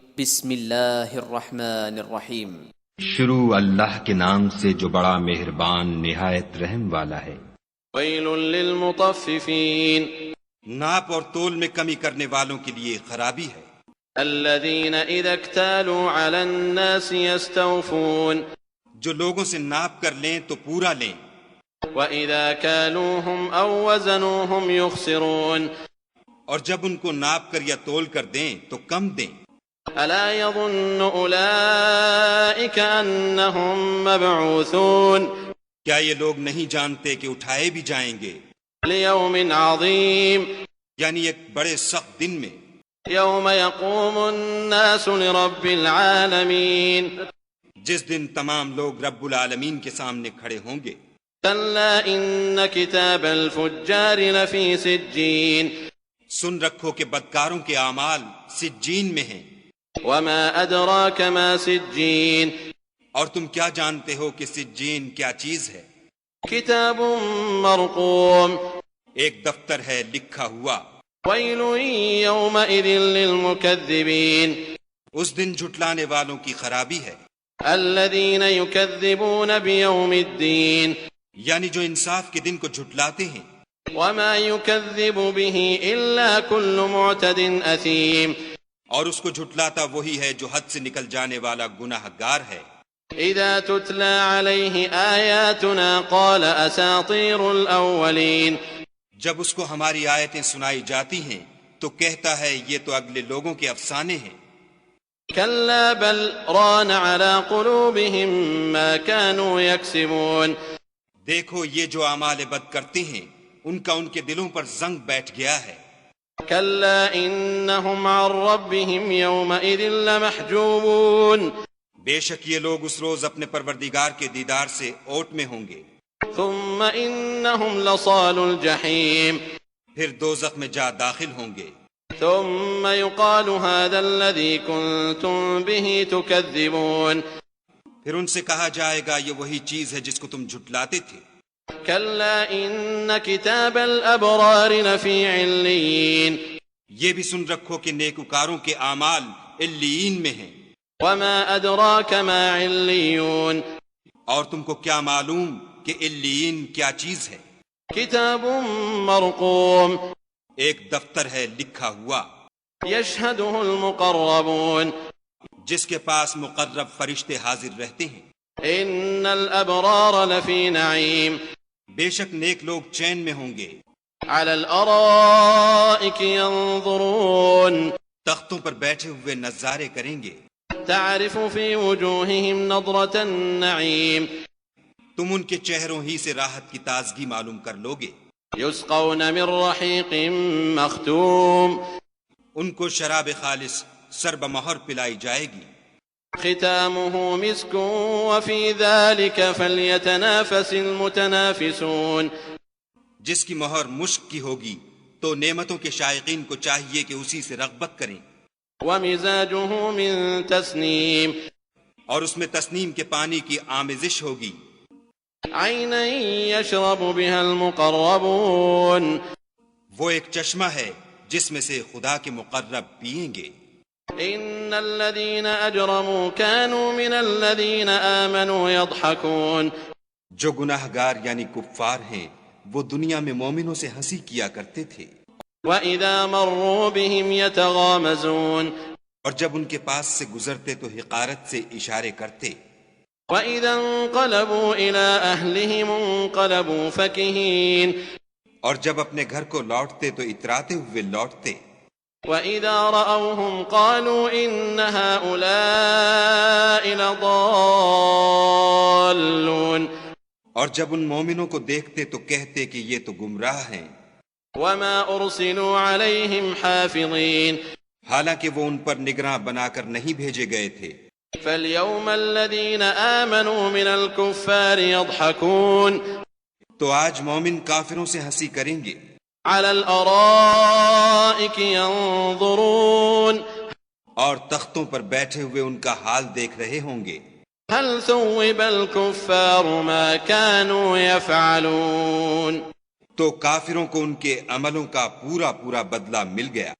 بسم اللہ الرحمن الرحیم۔ شروع اللہ کے نام سے جو بڑا مہربان نہایت رحم والا ہے۔ ویل للمطففین، ناپ اور تول میں کمی کرنے والوں کے لیے خرابی ہے۔ الذین اذا اکتالوا علی الناس یستوفون، جو لوگوں سے ناپ کر لیں تو پورا لیں، وَإِذَا كَالُوهُمْ أَوْ وَزَنُوهُمْ يُخْسِرُونَ، اور جب ان کو ناپ کر یا تول کر دیں تو کم دیں۔ أَلَا يَظُنُّ أُولَئِكَ أَنَّهُمْ مَبْعُوثُونَ، کیا یہ لوگ نہیں جانتے کہ اٹھائے بھی جائیں گے؟ لِيَوْمٍ عَظِيمٍ، یعنی ایک بڑے سخت دن میں، يَوْمَ يَقُومُ النَّاسُ لِرَبِّ الْعَالَمِينَ، جس دن تمام لوگ رب العالمین کے سامنے کھڑے ہوں گے۔ كَلَّا إِنَّ كِتَابَ الْفُجَّارِ لَفِي سِجِّينٍ، سن رکھو کہ بدکاروں کے اعمال سجین میں ہیں۔ وَمَا أَدْرَاكَ مَا سِجِّينٌ، اور تم کیا جانتے ہو کہ سجین کیا چیز ہے؟ كِتَابٌ مَّرْقُومٌ، ایک دفتر ہے لکھا ہوا۔ وَيْلٌ يَوْمَئِذٍ لِّلْمُكَذِّبِينَ، اس دن جھٹلانے والوں کی خرابی ہے، الَّذِينَ يُكَذِّبُونَ بِيَوْمِ الدِّينِ، یعنی جو انصاف کے دن کو جھٹلاتے ہیں۔ وَمَا يُكَذِّبُ بِهِ إِلَّا كُلُّ مُعْتَدٍ أَثِيمٍ، اور اس کو جھٹلاتا وہی ہے جو حد سے نکل جانے والا گناہ گار ہے۔ إِذَا تُتْلَى عَلَيْهِ آيَاتُنَا قَالَ أَسَاطِيرُ الْأَوَّلِينَ، جب اس کو ہماری آیتیں سنائی جاتی ہیں تو کہتا ہے یہ تو اگلے لوگوں کے افسانے ہیں۔ كَلَّا بَلْ رَانَ عَلَى قُلُوبِهِم مَّا كَانُوا يَكْسِبُونَ، دیکھو یہ جو اعمال بد کرتے ہیں ان کا ان کے دلوں پر زنگ بیٹھ گیا ہے۔ كَلَّا إِنَّهُمْ عَن رَّبِّهِمْ يَوْمَئِذٍ لَّمَحْجُوبُونَ، بے شک یہ لوگ اس روز اپنے پروردگار کے دیدار سے اوٹ میں ہوں گے۔ ثُمَّ إِنَّهُمْ لَصَالُو الْجَحِيمِ، پھر دوزخ میں جا داخل ہوں گے۔ ثُمَّ يُقَالُ هَذَا الَّذِي كُنتُم بِهِ تُكَذِّبُونَ، پھر ان سے کہا جائے گا یہ وہی چیز ہے جس کو تم جھٹلاتے تھے۔ كَلَّا إِنَّ كِتَابَ الْأَبْرَارِ لَفِي عِلِّيِّينَ، یہ بھی سن رکھو کہ نیکوکاروں کے اعمال علیین میں ہیں۔ وَمَا أَدْرَاكَ مَا عِلِّيُّونَ، اور تم کو کیا معلوم کہ علیین کیا چیز ہے؟ كِتَابٌ مَّرْقُومٌ، ایک دفتر ہے لکھا ہوا، يَشْهَدُهُ الْمُقَرَّبُونَ، جس کے پاس مقرب فرشتے حاضر رہتے ہیں۔ إِنَّ الْأَبْرَارَ لَفِي نَعِيمٍ، بے شک نیک لوگ چین میں ہوں گے، عَلَى الْأَرَائِكِ يَنظُرُونَ، تختوں پر بیٹھے ہوئے نظارے کریں گے۔ تعرف في وجوههم نظرة النعيم، تم ان کے چہروں ہی سے راحت کی تازگی معلوم کر لوگے۔ يسقون من رحيق مختوم، ان کو شراب خالص سرب مہر پلائی جائے گی۔ ختامه مسك وفي ذلك فليتنافس المتنافسون، جس کی مہر مشک کی ہوگی تو نعمتوں کے شائقین کو چاہیے کہ اسی سے رغبت کریں۔ ومزاجه من تسنيم، اور اس میں تسنیم کے پانی کی آمیزش ہوگی۔ عينا يشرب بها المقربون، وہ ایک چشمہ ہے جس میں سے خدا کے مقرب پئیں گے۔ إن الذين أجرموا كانوا من الذين آمنوا يضحكون، جو گناہ گار یعنی کفار ہیں وہ دنیا میں مومنوں سے ہنسی کیا کرتے تھے، وَإِذَا مَرُّوا بِهِمْ يَتَغَامَزُونَ، اور جب ان کے پاس سے گزرتے تو حقارت سے اشارے کرتے۔ وَإِذَا انقلبوا إِلَىٰ أَهْلِهِمُ انقلبوا فَكِهِينَ، اور جب اپنے گھر کو لوٹتے تو اتراتے ہوئے لوٹتے۔ وَإِذَا رَأَوْهُمْ قَالُوا إِنَّ هَٰؤُلَاءِ لَضَالُّونَ، اور جب ان مومنوں کو دیکھتے تو کہتے کہ یہ تو گمراہ ہیں۔ وَمَا أُرْسِلُوا عَلَيْهِمْ حَافِظِينَ، حالانکہ وہ ان پر نگراں بنا کر نہیں بھیجے گئے تھے۔ فَالْيَوْمَ الَّذِينَ آمَنُوا مِنَ الْكُفَّارِ يَضْحَكُونَ، تو آج مومن کافروں سے ہنسی کریں گے۔ عَلَى الْأَرَائِكِ يَنظُرُونَ، اور تختوں پر بیٹھے ہوئے ان کا حال دیکھ رہے ہوں گے۔ هَلْ ثُوِّبَ الْكُفَّارُ مَا كَانُوا يَفْعَلُونَ، تو کافروں کو ان کے عملوں کا پورا پورا بدلہ مل گیا۔